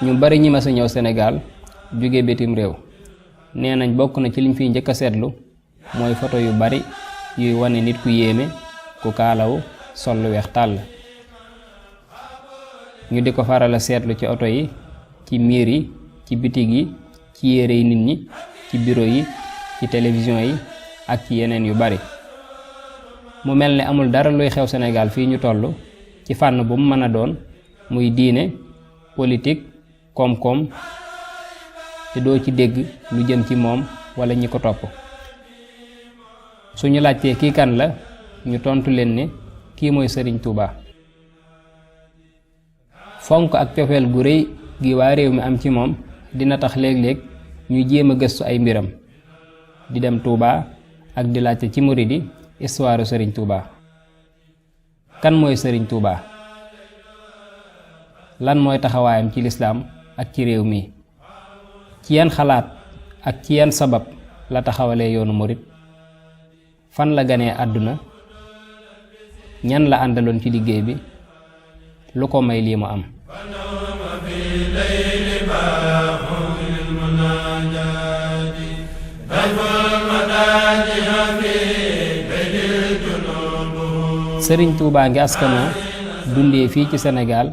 ñu bari ñi ma sa ñëw Sénégal jóge bitim réew nee nañ bokk na ci liñ fiy njëkk a seetlu mooy photo yu bari yuy wane nit ku yéeme ku kaalawu sol lu weex tàll. ñu di ko faral a seetlu ci oto yi, ci miir yi, ci bitig yi, ci yére yi nit ñi, ci bureau yi, ci télévision yi ak ci yeneen yu bari. mu mel ne amul dara luy xew Sénégal fii ñu toll ci fànn bu mu mën a doon, muy diine, politique, koom-koom, te doo ci dégg lu jëm ci moom wala ñi ko topp. suñu laajtee kii kan la, ñu tontu leen ne kii mooy Sëriñ Tuuba. fonk ak cofeel gu rëy gi waa réew mi am ci moom dina tax léeg-léeg ñu jéem a gëstu ay mbiram, di dem Tuuba ak di laajte ci murid yi histoire Sëriñ Tuuba. kan mooy Sëriñ Tuuba? lan mooy taxawaayam ci lislaam ak ci réew mi? ci yan xalaat ak ci yan sabab la taxawalee yoonu murit? fan la ganee àdduna? ñan la àndaloon ci liggéey bi? lu ko may lii mu am? Sëriñ Tuubaa ngi askanoo dundee fii ci Sénégal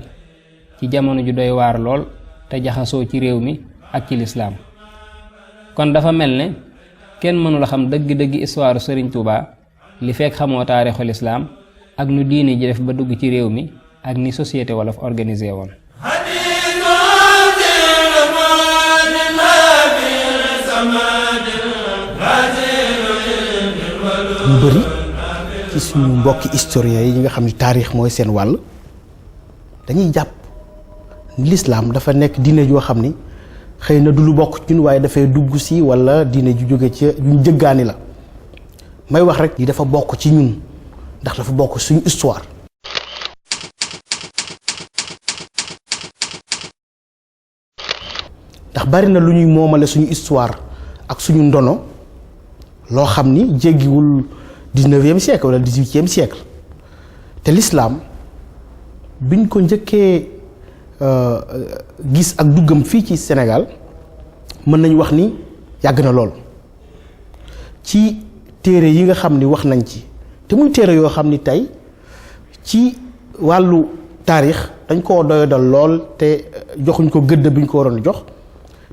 ci jamono ju doy waar lool te jaxasoo ci réew mi ak ci lislaam. kon dafa mel ne kenn mënula xam dëgg-dëgg histoire Sëriñ Tuubaa li fekk xamoo taarixu lislaam ak nu diine ji def ba dugg ci réew mi ak ni société wolof organisé woon. ñu bëri ci suñu mbokki historiens yi nga xam ne taarix mooy seen wàll dañuy jàpp lislaam dafa nekk diine joo xam ni xëy na du lu bokk ci ñun waaye dafay dugg si wala diine ju jóge ci ñu jëggaani la. may wax rek yi dafa bokk ci ñun ndax dafa bokk suñu histoire. ndax bari na lu ñuy moomale suñu histoire ak suñu ndono loo xam ni jéggiwul 19e siècle wala 18e siècle te l'islam biñ ko njëkkee gis ak duggam fii ci Sénégal mën nañu wax ni yàgg na lool ci téere yi nga xam ni wax nañ ci te muy téere yoo xam ni tey ci wàllu taarix dañ koo doyadal lool te joxuñ ko gëdd bi ñu ko waroon jox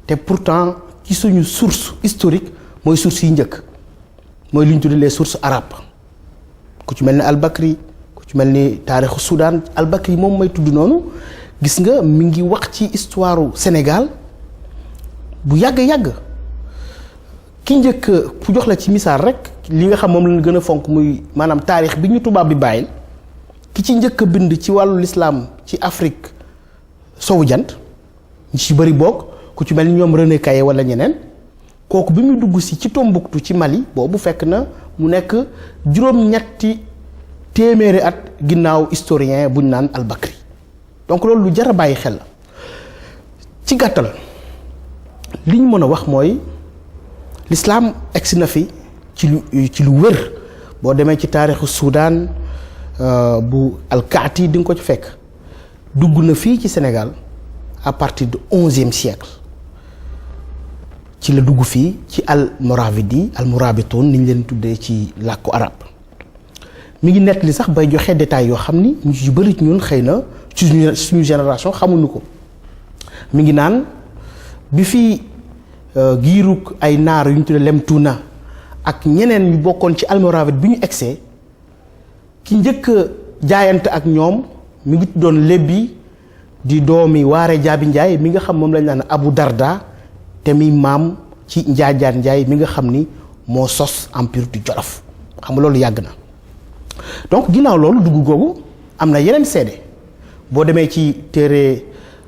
te pourtant ci suñu source historique mooy source yi njëkk mooy li ñu tuddee les sources arabes ku ci mel ni al-Bakri ku ci mel ni taarixu Soudan. al-Bakri moom may tudd noonu gis nga mi ngi wax ci histoire Sénégal bu yàgg ki njëkk fu jox la ci misaal rek li nga xam moom lañ gën a fonk muy maanaam taarix bi ñu tubaab bi bàyyil ki ci njëkk a bind ci wàllu lislaam ci Afrique sowu jant ñi ci bëri bokk ku ci mel ni ñoom René Caillé wala ñeneen kooku bi muy dugg si ci Tombouctou ci Mali boobu fekk na mu nekk juróom-ñetti téeméeri at ginnaaw historien buñ naan al-Bakri. donc loolu lu jar a bàyyi xel la ci gàttal li ñu mën a wax mooy l'islam egsi na fi ci lu wér boo demee ci taarixu Soudan bu al-Kaati di nga ko ci fekk dugg na fii ci Sénégal à partir du 11e siècle ci la dugg fii ci al-Moravidi al-Mourabitoun ni ñu leen tuddee ci làkku arab mi ngi nettali sax bay joxe détails yoo xam ni ñu ci bëri ñun xëy na ci suñu génération xamuñu ko mi ngi naan bi fi giirug ay naar yu ñu tudde Lemtuna ak ñeneen ñu bokkoon ci almoravide bi ñu egsee ki njëkk jaayante ak ñoom mi ngi tuddoon Lebbi di doomi Waare Jaabi Njaay mi nga xam moom lañ naan Abu Darda te mi maam ci Njaajaan Njaay mi nga xam ni moo sos empire du Jolof xam nga loolu yàgg na. donc ginnaaw loolu dugg googu am na yeneen seede boo demee ci téere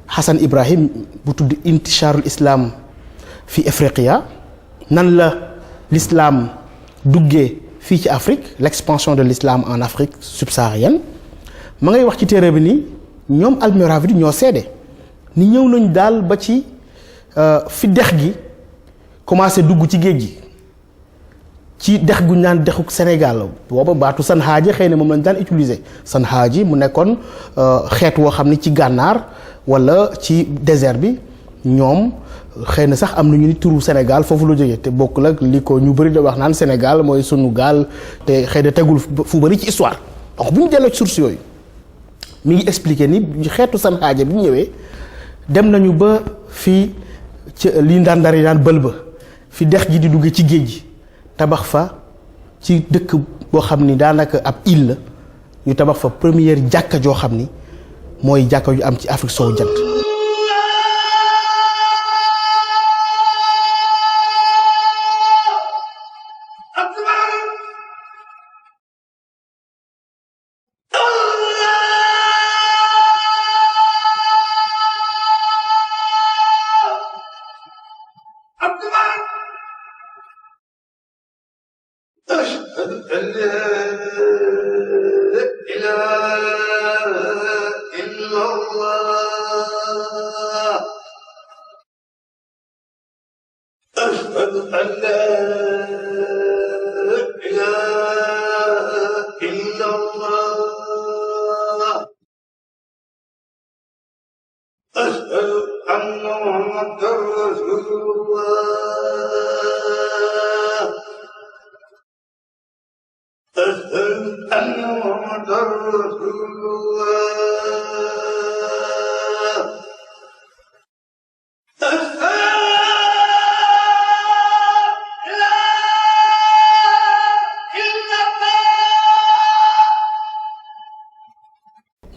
Hassan Ibrahim bu tudd intisharul islam fi Afriqiya nan la l'islam duggee fii ci Afrique l'expansion de l'islam en Afrique subsaharienne ma ngay wax ci téere bi ni ñoom almoravide ñoo seede ni ñëw nañu daal ba ci fi dex gi commencé dugg ci géej gi ci dex gu ñu naan dexu Sénégal booba baatu sanhaaji xëy na moom lañu daan utiliser sanhaaji mu nekkoon xeet woo xam ni ci gànnaar wala ci désert bi ñoom xëy na sax am na ñu ni turu Sénégal foofu la jógee te bokkul ak li ko ñu bëri da wax naan Sénégal mooy sunu gaal te xëy na tegul fu bëri ci histoire donc bu ñu delloo ci source yooyu mi ngi expliquer ni xeetu sanhaaji bi ñu ñëwee dem nañu ba fii ci li ndàndar yi daan bël ba fi dex gi di dugg ci géej gi tabax fa ci dëkk boo xam ni daanaka ab île la ñu tabax fa première jàkka joo xam ni mooy jàkka ju am ci Afrique sowu jant.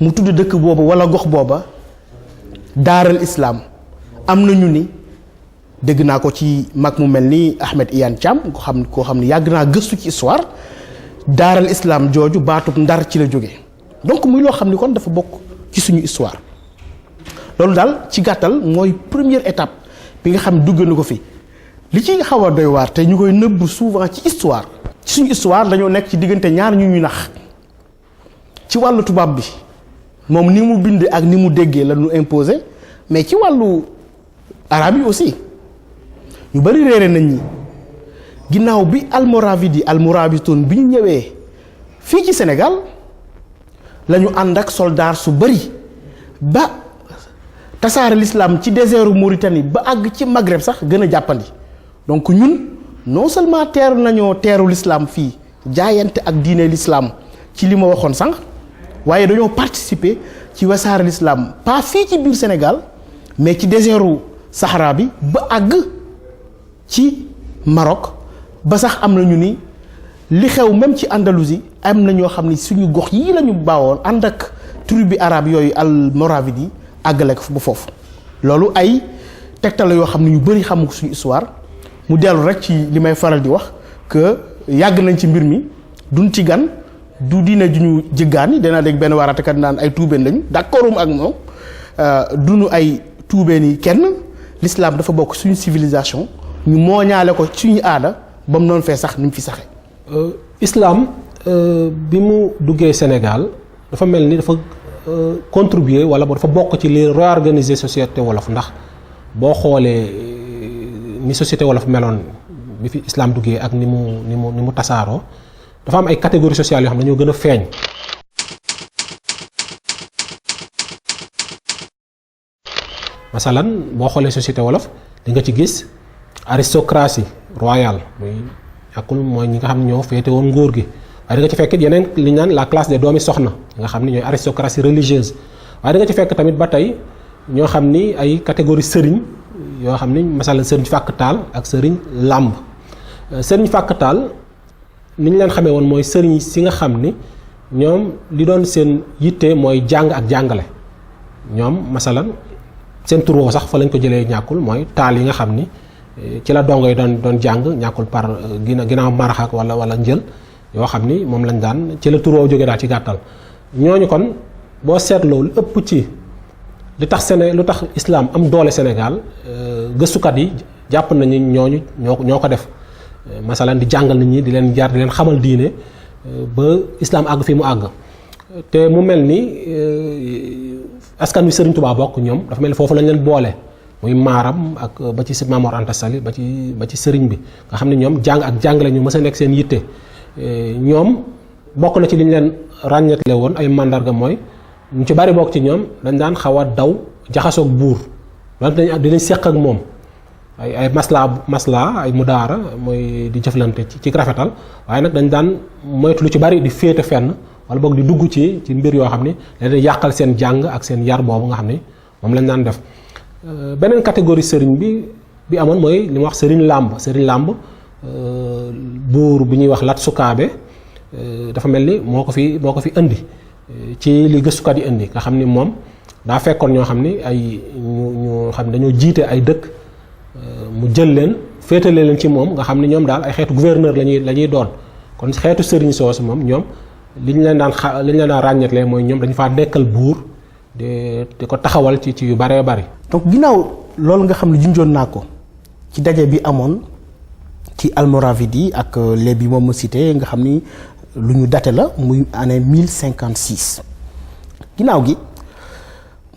mu tudd dëkk booba wala gox booba daaral islam am na ñu ni dégg naa ko ci mag mu mel ni Ahmed Iyane Thiam koo xam ni yàgg naa gëstu ci histoire daaral islam jooju baatub ndar ci la jóge donc muy loo xam ni kon dafa bokk ci suñu histoire loolu daal ci gàttal mooy première étape bi nga xam ne dugg na ko fi li ci xaw a doy waar te ñu koy nëbb souvent ci histoire ci suñu histoire dañoo nekk ci diggante ñaar ñu nax ci wàllu tubaab bi moom ni mu bind ak ni mu déggee la ñu imposé mais ci wàllu arabe yi aussi ñu bari réere nañ ñi ginnaaw bi almoravide yi almoravitoon bi ñu ñëwee fii ci Sénégal la ñu ànd ak soldat su bari ba tasaare l'islam ci désertu Mauritanie ba àgg ci Maghreb sax gën a jàppandi donc ñun non seulement teeru l'islam fii jaayante ak diine l'islam ci li ma waxoon sànq waaye dañoo participer ci wasaare l'islam pas fii ci biir Sénégal mais ci désertu Sahara bi ba àgg ci Maroc ba sax am na ñu ni li xew même ci Andalousie am na ñoo xam ni suñu gox yii la ñu baawoon ànd ak tribu arabe yooyu almoravide yi àggale ko ba foofu loolu ay tegtal la yoo xam ne ñu bëri xamu ko suñu histoire mu dellu rek ci li may faral di wax que yàgg nañ ci mbir mi duñ ci gan du diine ju ñu jëggaani danaa dégg benn waaraatekat naan ay tuubeen lañu d'accordum ak moom duñu ay tuubeen yi kenn l'islam dafa bokk suñu civilisation ñu mooñaale ko suñu aada ba mu noonu fee sax ni mu fi saxee. islam bi mu duggee Sénégal dafa mel ni dafa contribuer wala dafa bokk ci li réorganiser société wolof ndax boo xoolee ni société wolof meloon bi fi islam duggee ak ni mu tasaaroo dafa am ay catégories sociales yoo xam ne dañoo gën a feeñ. masalan boo xoolee société wolof di nga ci gis aristocratie royale muy yàkkul mooy ñi nga xam ne ñoo féete woon nguur gi waaye da nga ci fekk yeneen li ñu naan la classe des doomi soxna nga xam ne ñooy aristocratie religieuse waaye da nga ci fekk tamit ba tey ñoo xam ni ay catégorie sëriñ yoo xam ni masalan sëriñ fàkk taal ak sëriñ làmb. sëriñ fàkk taal ni ñu leen xamee woon mooy sëriñ si nga xam ni ñoom li doon seen yitte mooy jàng ak jàngale. ñoom masalan seen turoo sax fa lañ ko jëlee ñàkkul mooy taal yi nga xam ni ci la dongo yi doon jàng ñàkkul par ginnaaw maraxak wala njël yoo xam ni moom lañ daan ci la turoo jógee daal ci gàttal. ñooñu kon boo seetloo lu ëpp ci lu tax islam am doole Sénégal gëstukat yi jàpp nañu ñooñu ñoo ko def masalan di jàngal nit ñi di leen jaar di leen xamal diine ba islam àgg fi mu àgg. te mu mel ni askan wi Serigne Touba bokk ñoom dafa mel ni foofu lañ leen boole muy maaram ak ba ci Maam Mor Anta Sali ba ci Serigne bi nga xam ne ñoom jàng ak jàngale ñu mës a nekk seen yitte. ñoom bokk na ci li ñu leen ràññetle woon ay mandarga mooy ñu ci bari bokk ci ñoom dañ daan xaw a daw jaxasoog buur wante dinañ seq ak moom ay masla ay mudaara mooy di jëflante ci rafetal waaye nag dañ daan moytu lu ci bari di féete fenn. wala boog di dugg ci mbir yoo xam ni dañuy yàqal seen jàng ak seen yar boobu nga xam ni moom lañ daan def. beneen catégorie sëriñ bi amoon mooy li ma wax sëriñ làmb buur bi ñuy wax Lat Sukaabe dafa mel ni moo ko fi indi ci li gëstukat yi indi nga xam ni moom daa fekkoon ñoo xam ni ay ñu xam ne dañoo jiite ay dëkk mu jël leen féetale leen ci moom nga xam ni ñoom daal ay xeetu gouverneur la ñuy doon kon xeetu sëriñ soosu moom ñoom. li ñu leen daan ràññeetlee mooy ñoom dañu faa nekkal buur di ko taxawal ci yu baree bari. donc ginnaaw loolu nga xam ne junjoon naa ko ci daje bi amoon ci Almoravidi ak les bi moom ma cité nga xam ni lu ñu date la muy année 1056 ginnaaw gi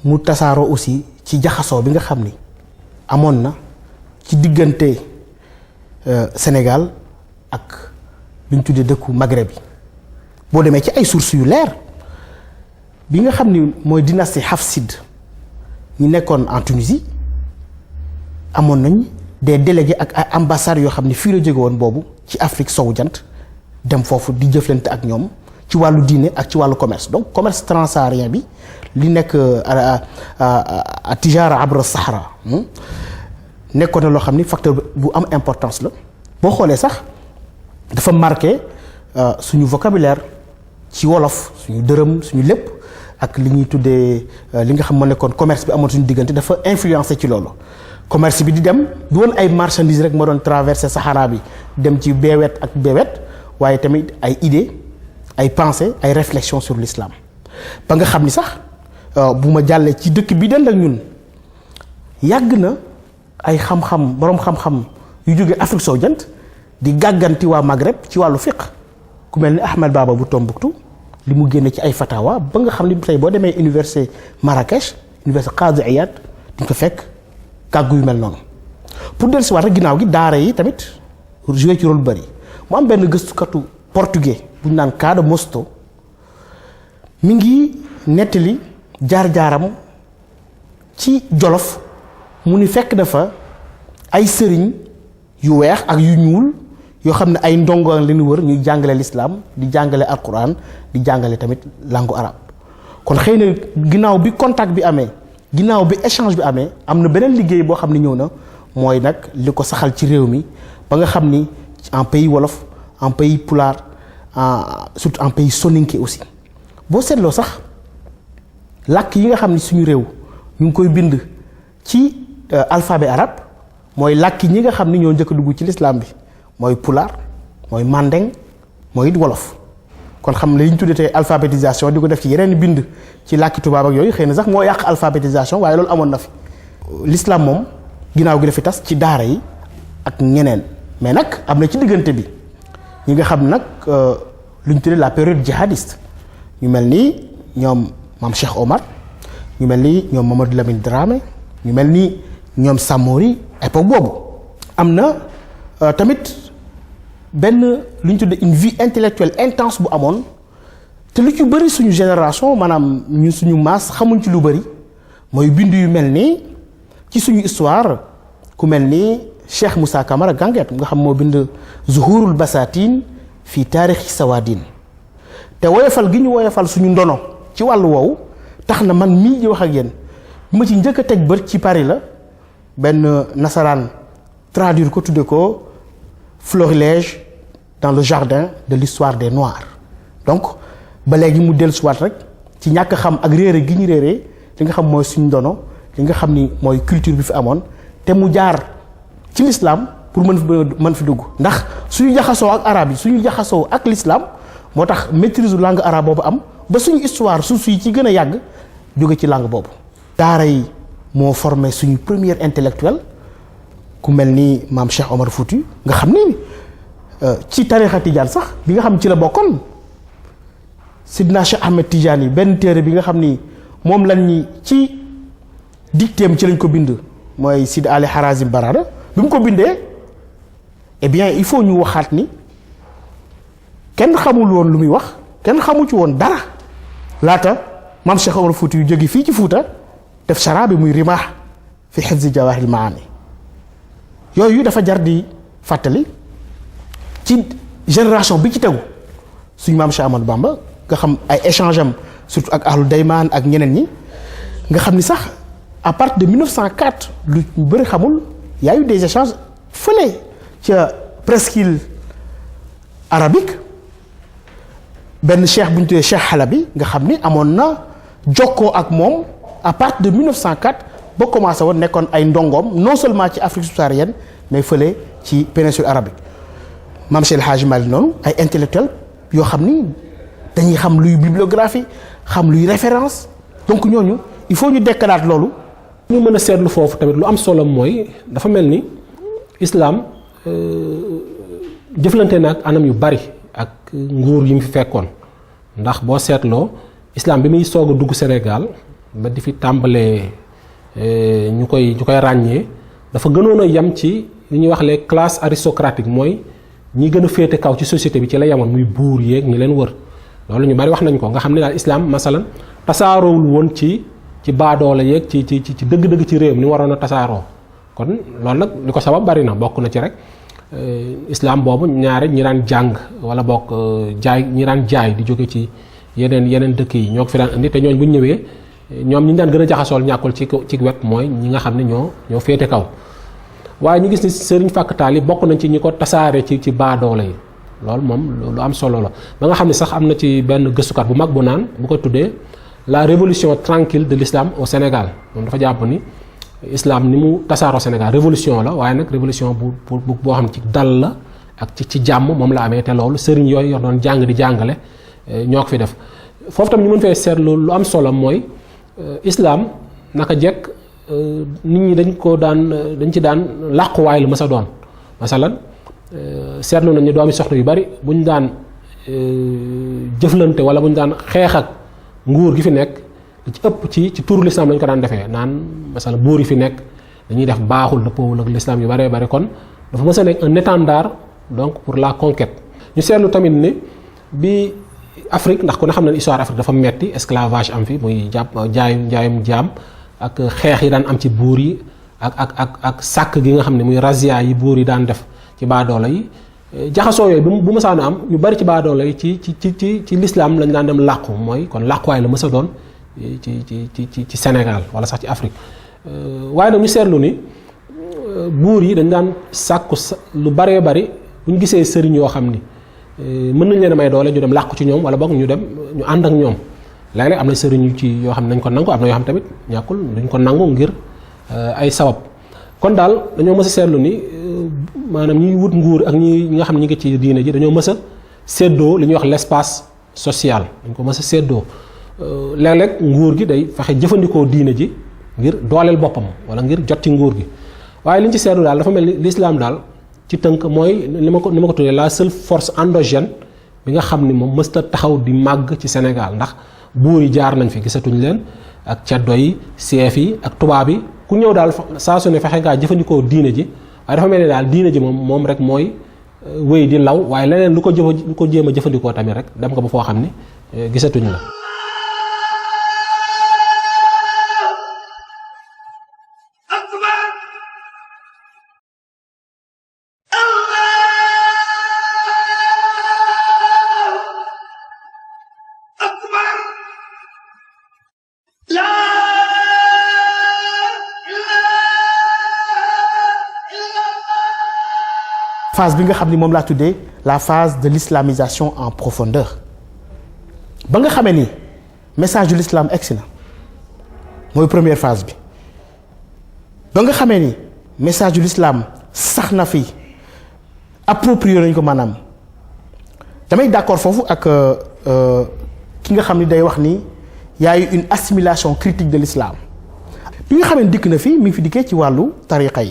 mu tasaaroo aussi ci jaxasoo bi nga xam ni amoon na ci diggante Sénégal ak bi ñu tuddee dëkku Maghreb yi. boo demee ci ay sources yu leer bi nga xam ni mooy dynastie Hafside ñu nekkoon en Tunisie amoon nañ des délégués ak ay ambassades yoo xam ni fii la jóge woon boobu ci Afrique sowu jant dem foofu di jëflante ak ñoom ci wàllu diine ak ci wàllu commerce donc commerce transsaharien bi li nekk a tijara abra Sahara nekkoon na loo xam ni facteur bu am importance la boo xoolee sax dafa marqué suñu vocabulaire ci wolof suñu dërëm suñu lépp ak li ñuy tuddee li nga xam moo nekkoon commerce bi amoon suñu diggante dafa influencé ci loolu commerce bi di dem du woon ay marchandises rek moo doon traversé Sahara bi dem ci beewet ak beewet waaye tamit ay idées ay pensées ay réflexions sur l'islam ba nga xam ni sax bu ma jàllee ci dëkk bi dend ak ñun yàgg na ay xam-xam boroom xam-xam yu jóge Afrique sowu jant di gàgganti waa Maghreb ci wàllu fiqh ku mel ni Ahmed Baba bu Tombouctou li mu génne ci ay fatawa ba nga xam ni tey boo demee université Marrakech université Qadi Iyad di nga fekk kàggu yu mel noonu pour dellusiwaat rek ginnaaw gi daara yi tamit joué ci rôle bari mu am benn gëstukatu portugais bu ñu naan Cada Mosto mi ngi nettali jaar-jaaram ci Jolof mu ni fekk dafa ay sëriñ yu weex ak yu ñuul yoo xam ne ay ndongo la ñu wër ñuy jàngale l'islam di jàngale alquran di jàngale tamit langue arabe kon xëy na ginnaaw bi contact bi amee ginnaaw bi échange bi amee am na beneen liggéey boo xam ne ñëw na mooy nag li ko saxal ci réew mi ba nga xam ni en pays wolof en pays pulaar surtout en pays soninké aussi boo seetloo sax làkk yi nga xam ni suñu réew ñu ngi koy bind ci alphabet arabe mooy làkk ñi nga xam ni ñoo njëkk a dugg ci l'islam bi mooy pulaar mooy mandeng mooy it wolof kon xam li ñu tuddee tey alphabétisation di ko def ci yeneen bind ci làkki tubaab ak yooyu xëy na sax moo yàq alphabétisation waaye loolu amoon na fi l'islam moom ginnaaw gi dafi tas ci daara yi ak ñeneen mais nag am na ci diggante bi ñi nga xam nag lu ñu tuddee la période djihadiste ñu mel ni ñoom maam Cheikh Omar ñu mel ni ñoom Mamadou Lamine Dramé ñu mel ni ñoom Samori époque boobu am na tamit benn lu ñu tuddee une vie intellectuelle intense bu amoon te lu ci bëri suñu génération maanaam ñu suñu maas xamuñ ci lu bëri mooy bind yu mel ni ci suñu histoire ku mel ni Cheikh Moussa Camara Ganguet nga xam moo bind Zuhurul Basatin fii taarixi Sawadin te woyofal gi ñu woyofal suñu ndono ci wàllu woowu tax na man mii di wax ak yéen bi ma ci njëkk a teg bët ci Paris la benn nasaraan traduire ko tudde ko Florilège dans le jardin de l'histoire des Noirs. Donc ba léegi mu dellusiwaat rek ci ñàkk xam ak réere gi ñu réeree li nga xam mooy suñu ndono li nga xam ni mooy culture bi fi amoon te mu jaar ci l'islam pour mën fi dugg ndax suñu jaxasoo ak arabe yi suñu jaxasoo ak l'islam moo tax maîtrise langue arabe boobu am ba suñu histoire suuf yi ci gën a yàgg jóge ci langue boobu. daara yi moo formé suñu premier intellectuel ku mel ni maam Cheikh Omar Fouti nga xam ni ci tarixa Tidiane sax bi nga xam ci la bokkoon Sidna Cheikh Ahmed Tidiane yi benn téere bi nga xam ni moom lañ ñi ci dictéem ci lañ ko bind mooy Sidi Ali Harazim Barada bi mu ko bindee eh bien il faut ñu waxaat ni kenn xamul woon lu muy wax kenn xamu ci woon dara laata maam Cheikh Omar Fouti yu jóge fii ci Fuuta def chara bi muy rimaax fi hifzi jawahiril maani yooyu dafa jar di fàttali ci génération bi ci tegu suñu maam Cheikh Ahmadou Bamba nga xam ay échange am surtout ak ahlu daymaan ak ñeneen ñi nga xam ni sax à partir de 1904 lu ñu bëri xamul y a eu des échanges fële ca presqu'île arabique benn cheikh bu ñu tuddee Cheikh Halabi nga xam ni amoon na jokkoo ak moom à partir de 1904 ba commencé woon nekkoon ay ndongoom non seulement ci Afrique subsaharienne mais fële ci péninsule arabique Mame Cheikh El Hadji Malick noonu ay intellectuels yoo xam ni dañuy xam luy bibliographie xam luy référence donc ñooñu il faut ñu dekkalaat loolu. ñu mën a seetlu foofu tamit lu am solo mooy dafa mel ni islam jëflante na ak anam yu bari ak nguur yi mu fi fekkoon ndax boo seetloo islam bi muy soog a dugg Sénégal ba di fi tàmbalee ñu koy ràññee dafa gënoon a yem ci li ñuy wax les classes aristocratiques mooy ñi gën a féete kaw ci société bi ci la yemoon muy buur yeeg ñi leen wër loolu ñu bari wax nañ ko nga xam ne daal islam masalan tasaaroowul woon ci baadoola yeeg ci dëgg-dëgg ci réew mi ni waroon a tasaaroo kon loolu nag li ko sabab bari na bokk na ci rek islam boobu ñaare ñi daan jàng wala bokk ñi daan jaay di jóge ci yeneen dëkk yi ñoo ko fi daan indi te ñooñ bu ñu ñëwee ñoom ñi daan gën a jaxasool ñàkkul ci wet mooy ñi nga xam ne ñoo féete kaw waaye ñu gis ni sëriñ fàkktaal yi bokk nañ ci ñi ko tasaare ci baadoola yi loolu moom lu am solo la ba nga xam ne sax am na ci benn gëstukat bu mag bu naan bu ko tuddee la révolution tranquille de l'islam au Sénégal moom dafa jàpp ni islam ni mu tasaaroo Sénégal révolution la waaye nag révolution boo xam ci dal la ak ci jàmm moom la amee te loolu sëriñ yooyu yor doon jàng di jàngale ñoo ko fi def foofu tam ñu mën fee seetlu lu am solo mooy islam naka jekk nit ñi dañ ci daan làquwaay lu mës a doon masalan seetlu nañu doomi soxna yu bari buñ daan jëflante wala buñ daan xeex ak nguur gi fi nekk li ci ëpp ci turu l'islam lañ ko daan defee naan masalan buur yi fi nekk dañuy def baaxul dëppoowul ak l'islam yu baree bari kon dafa mës a nekk un étendard donc pour la conquête ñu seetlu tamit ni bi Afrique ndax ku ne xam ne histoire Afrique dafa metti esclavage am fi muy njaayum jaam ak xeex yi daan am ci buur yi ak sàkk gi nga xam ne muy razzia yi buur yi daan def ci baadoola yi jaxasoo yooyu bu mësaan am ñu bari ci baadoola yi ci l'islam lañ daan dem làqu mooy kon làquwaay la mës a doon ci Sénégal wala sax ci Afrique waaye nag ñu seetlu ni buur yi dañ daan sàkku lu baree bari bu ñu gisee sëriñ yoo xam ni mën nañ leen a may doole ñu dem làqu ci ñoom wala boog ñu ànd ak ñoom léeg-léeg am na sëriñ yu ci yoo xam ne nañ ko nangu am na yoo xam tamit ñàkkul duñ ko nangu ngir ay sabab kon daal dañoo mës a seetlu ni maanaam ñiy wut nguur ak ñi nga xam ne ñi ngi ci diine ji dañoo mës a séddoo li ñuy wax l'espace social dañ ko mës a séddoo léeg-léeg nguur gi day fexe jëfandikoo diine ji ngir dooleel boppam wala ngir jot ci nguur gi waaye li ñu ci seetlu daal dafa mel ni l'islam daal ci tënk mooy ni ma ko tuddee la seule force endogène bi nga xam ni moom mësta taxaw di màgg ci Sénégal ndax buur yi jaar nañ fi gisatuñ leen ak ceddo yi seef yi ak tubaab yi ku ñëw daal saa su ne fexe ngaa jëfandikoo diine ji waaye dafa mel ni daal diine ji moom rek mooy wéy di law waaye leneen lu ko jéem a jëfandikoo tamit rek dem nga ba foo xam ni gisatuñ la. phase bi nga xam ni moom laa tuddee la phase de l'islamisation en profondeur. ba nga xamee ni message de l'islam egsi na mooy première phase bi ba nga xamee ni message de l'islam sax na fi approprié nañ ko maanaam damay d'accord foofu ak ki nga xam ni day wax ni y a eu une assimilation critique de l'islam bi nga xamee ni dikk na fi mi ngi fi dikkee ci wàllu tariqa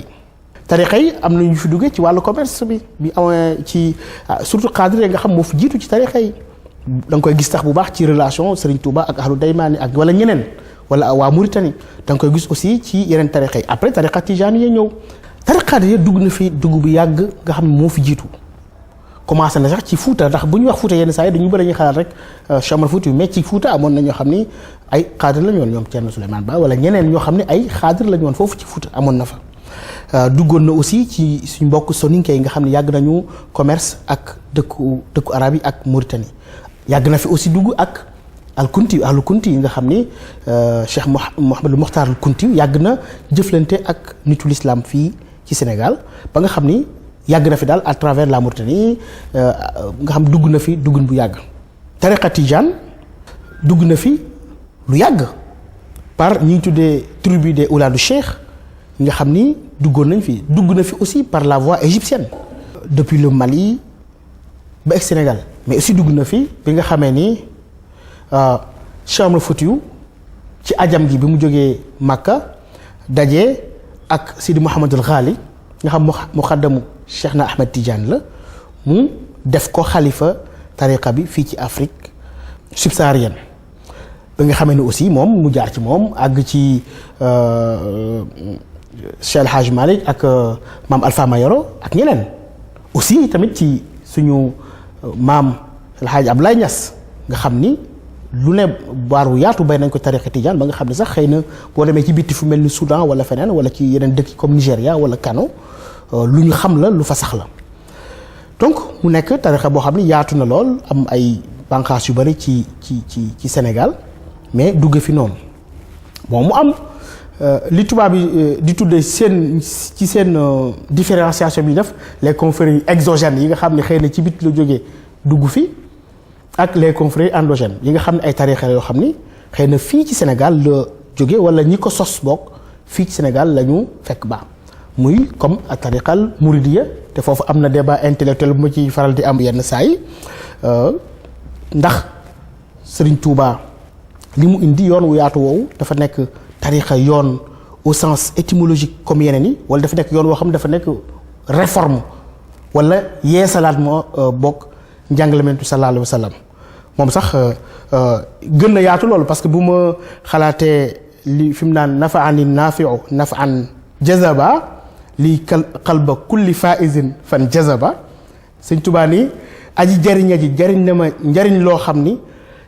yi am na ñu fi duggee ci wàllu commerce bi amee ci surtout cadre nga xam moo fi jiitu ci tariqa yi da nga koy gis tax bu baax ci relation Serigne Touba ak ahlu daymaani ak wala ñeneen wala waa Mauritanie da nga koy gis aussi ci yeneen tariqa yi après tariqa tijani yi ñëw tariqa yi dugg na fi dugg bu yàgg nga xam ne moo fi jiitu commencé na sax ci Fouta ndax bu ñu wax Fouta yenn saa yi dañu bëri ñu xalaat rek Cheikh Omar Fouti mais ci Fouta amoon na ñoo xam ni ay xaadir la ñu woon ñoom Thierno Souleymane Ba wala ñeneen ñoo xam ne ay xaadir la ñu woon foofu ci Fouta amoon na fa. duggoon na aussi ci suñ mbokk soninke yi nga xam ne yàgg nañu commerce ak dëkku arab yi ak Mauritanie yàgg na fi aussi dugg ak al-Kunti ahlu Kunti yi nga xam ni Cheikh Mouhamadou Mokhtar al-Kunti yàgg na jëflante ak nitu l'islam fii ci Sénégal ba nga xam ni yàgg na fi daal à travers la Mauritanie nga xam dugg na fi duggun bu yàgg. tariqa Tijane dugg na fi lu yàgg par ñi ñu tuddee tribu des Oulad Cheikh nga xam ni duggoon nañ fi dugg na fi aussi par la voie égyptienne depuis le Mali ba Sénégal mais aussi dugg na fi bi nga xamee ni Cheikh Omar Foutiyou ci ajam gi bi mu jógee Makka daje ak Sidi Mouhamadul Ghali nga xam muqaddamu Cheikh na Ahmed Tidiane la mu def ko xalifa tariqa bi fii ci Afrique subsaharienne ba nga xamee ni aussi moom mu jaar ci moom àgg ci Cheikh El Hadj Malick ak maam Alpha Mayoro ak ñeneen aussi tamit ci suñu maam El Hadj Abdoulaye Niass nga xam ni lu ne baar wu yaatu bay nañ ko tariqa Tijaan ba nga xam ne sax xëy na boo demee ci bitti fu mel ni Soudan wala feneen wala ci yeneen dëkk comme Nigéria wala Kano lu ñu xam la lu fa sax la donc mu nekk tariqa boo xam ni yaatu na lool am ay bànqaas yu bari ci Sénégal mais dugg fi noonu bon mu am li tubaab bi di tuddee seen différenciation bi def les confréries exogènes yi nga xam ne xëy na ci bit la jógee dugg fi ak les confréries endogènes yi nga xam ne ay tarixa yoo xam ni xëy na fii ci Sénégal la jóge wala ñi ko sos bokk fii ci Sénégal la ñu fekk baax muy comme a tariqal Mouridiya te foofu am na débat intellectuel bu ma ci faral di am yenn saa yi ndax Serigne Touba li mu indi yoon wu yaatu woowu dafa nekk tariqa yoon au sens étymologique comme yeneen yi wala dafa nekk yoon woo xam ne dafa nekk réforme wala yeesalaat moo bokk njàngalamentu sallallahu alayhi wa sallam moom sax gën na yaatu loolu parce que bu ma xalaatee li fi mu naan nafaani naafiu nafan jazaba li qalba kulli faizin fan jazaba Sëñ Tuubaa ni aji jariña ji jariñ na ma njariñ loo xam ni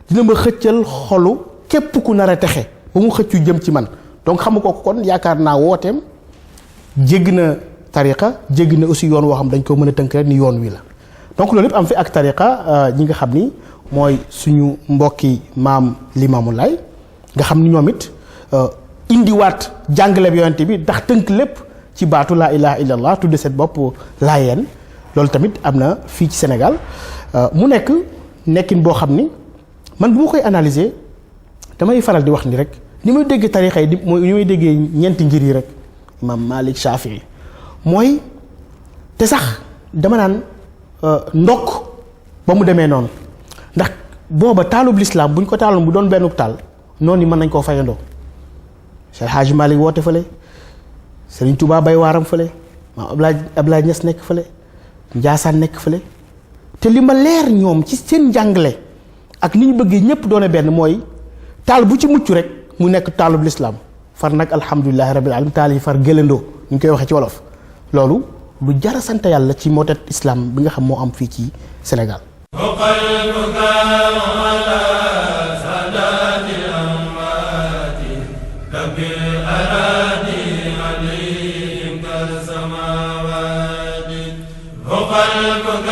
dina ma xëccal xolu képp ku nar a texe ba mu xëccu jëm ci man donc xam nga ko kon yaakaar naa wooteem jégg na tariqa jégg na aussi yoon woo xam dañ ko mën a tënk rek ni yoon wi la donc loolu yëpp am fi ak tariqa ñi nga xam ni mooy suñu mbokki maam Limaamu Laay nga xam ni ñoom it indiwaat jàngale bi yonent bi ndax tënk lépp ci baatu laa ilaha illallah tudde seen bopp laayeen loolu tamit am na fii ci Sénégal mu nekk nekkin boo xam ni man bu ma koy analyser damay faral di wax ni rek ni may dégg tarixa yi mooy ni may déggee ñeenti ngir yi rek imam Malik Shafii mooy te sax dama naan ndokk ba mu demee noonu ndax booba taalub lislaam bu ñu ko taaloon bu doon benn taal noonu yi mën nañ koo fayandoo Cheikh Hadji Malick woote fële Serigne Touba bay waaram fële maam Abdoulaye Niass nekk fële Ndiassane nekk fële te li ma leer ñoom ci seen njàngale ak ni ñu bëggee ñëpp doone benn mooy taal bu ci mucc rek mu nekk taalub lislaam far nag alhamdulilahi rabbil alamin taal yi far gëlandoo ñu ngi koy waxee ci wolof loolu lu jara sant yàlla ci mootet islam bi nga xam moo am fii ci Sénégal وقلبك